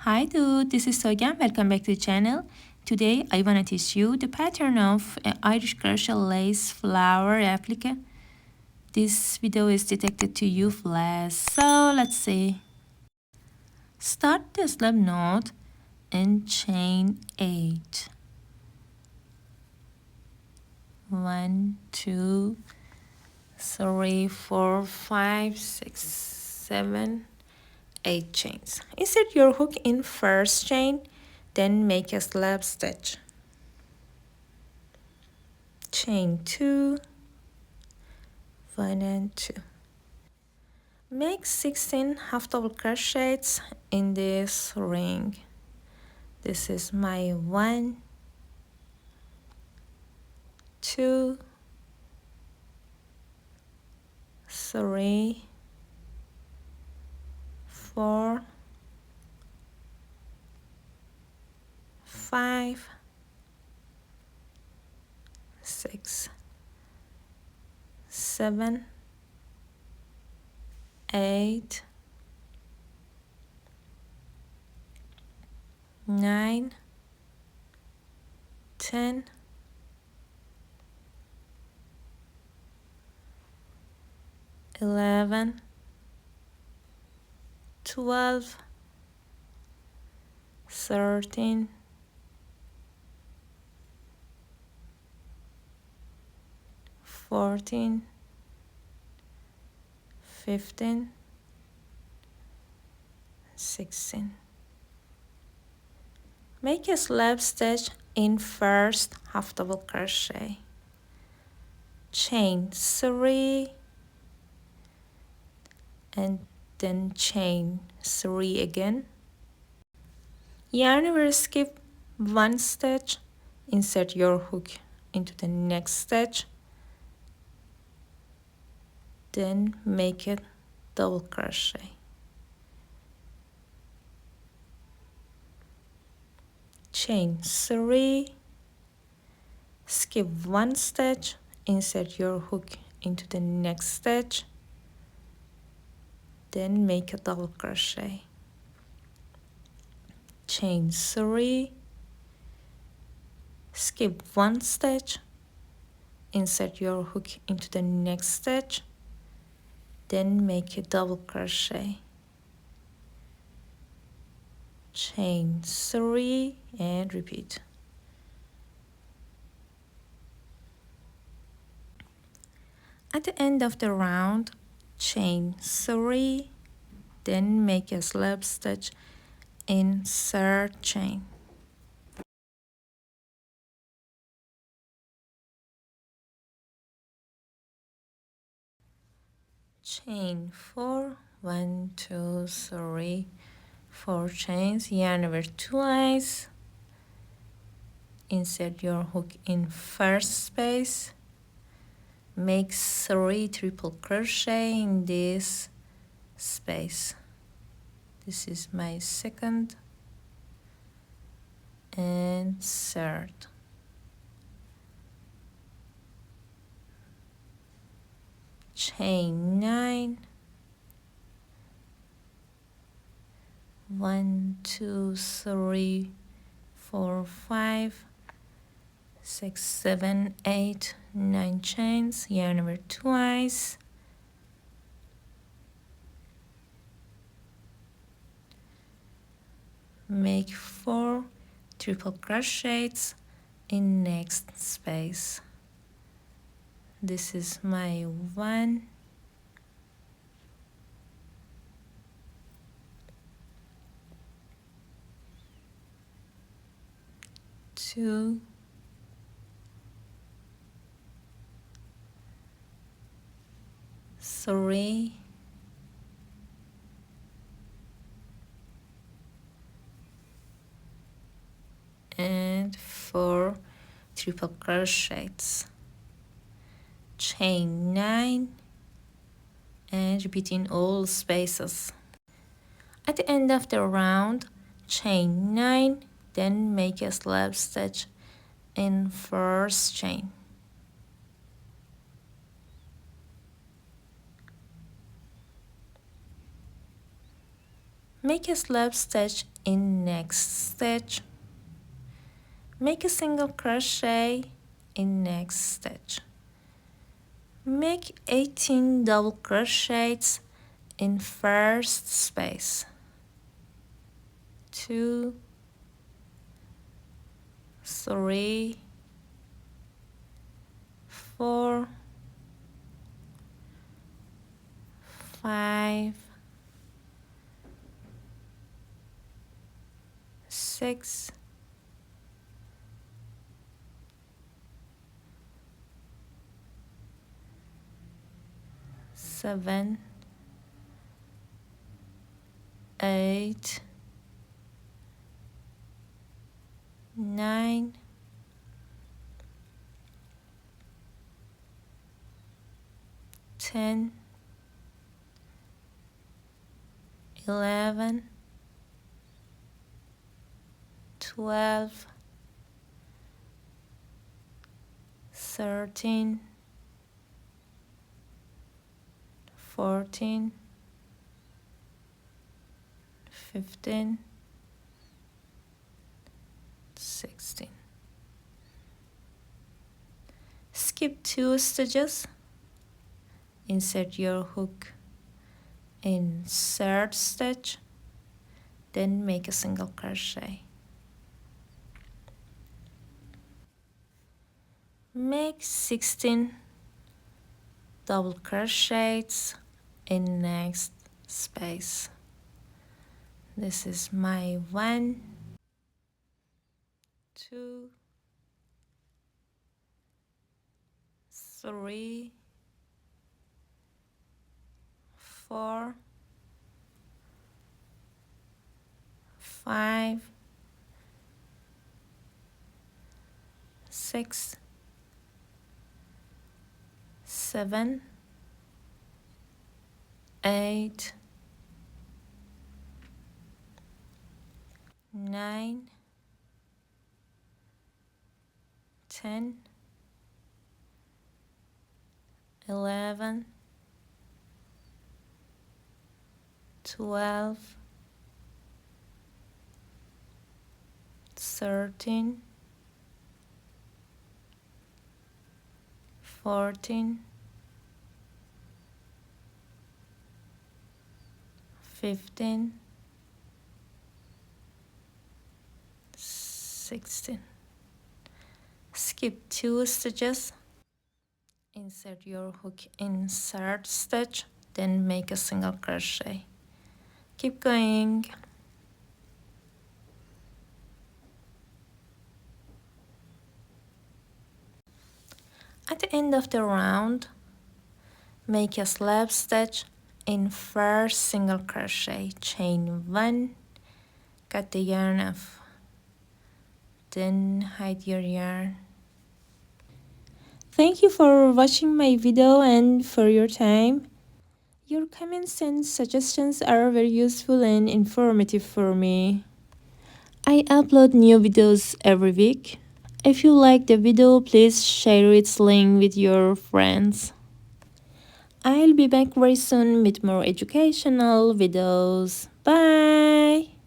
Hi dude, this is Sogan. Welcome back to the channel. Today I want to teach you the pattern of Irish Crochet Lace Flower applique. This video is dedicated to you flash. So let's see. Start the slip knot and chain 8. 1, 2, 3, 4, 5, 6, 7, 8 chains. Insert your hook in first chain, then make a slip stitch. Chain 2, 1 and 2. Make 16 half double crochets in this ring. This is my 1, 2, 3, 4, 5, 6, 7, 8, 9, 10, 11, 12, 13, 14, 15, 16. Make a slip stitch in first half double crochet. Chain 3 and then chain 3 again. Yarn over, skip 1 stitch, insert your hook into the next stitch, then make a double crochet. Chain 3, skip 1 stitch, insert your hook into the next stitch, then make a double crochet. Chain 3, skip 1 stitch, insert your hook into the next stitch, then make a double crochet. Chain 3 and repeat. At the end of the round, chain 3, then make a slip stitch in third chain. Chain 4, 1, 2, 3, 4 chains, yarn over twice, insert your hook in first space, make 3 triple crochet in this space. This is my second and third. Chain 9, 1, 2, 3, 4, 5, 6, 7, 8, 9 chains, yarn over twice, make 4 triple crochets in next space. This is my 1, 2, 3, 4 triple crochets. Chain 9 and repeat in all spaces. At the end of the round, chain 9, then make a slip stitch in first chain. Make a slip stitch in next stitch. Make a single crochet in next stitch. Make 18 double crochets in first space. 2, 3, 4, 5, 6, 7, 8, 9, 10, 11, 12, 13, 14, 15, 16. Skip 2 stitches. Insert your hook in third stitch, then make a single crochet. Make 16 double crochets in next space. This is my 1, 2, 3, 4, 5, 6, 7, 8, 9, 10, 11, 12, 13, 14, 15, 16. Skip 2 stitches. Insert your hook in third stitch, then make a single crochet. Keep going. At the end of the round, make a slip stitch in first single crochet, chain 1, cut the yarn off, then hide your yarn. Thank you for watching my video and for your time. Your comments and suggestions are very useful and informative for me. I upload new videos every week. If you like the video, please share its link with your friends. I'll be back very soon with more educational videos. Bye!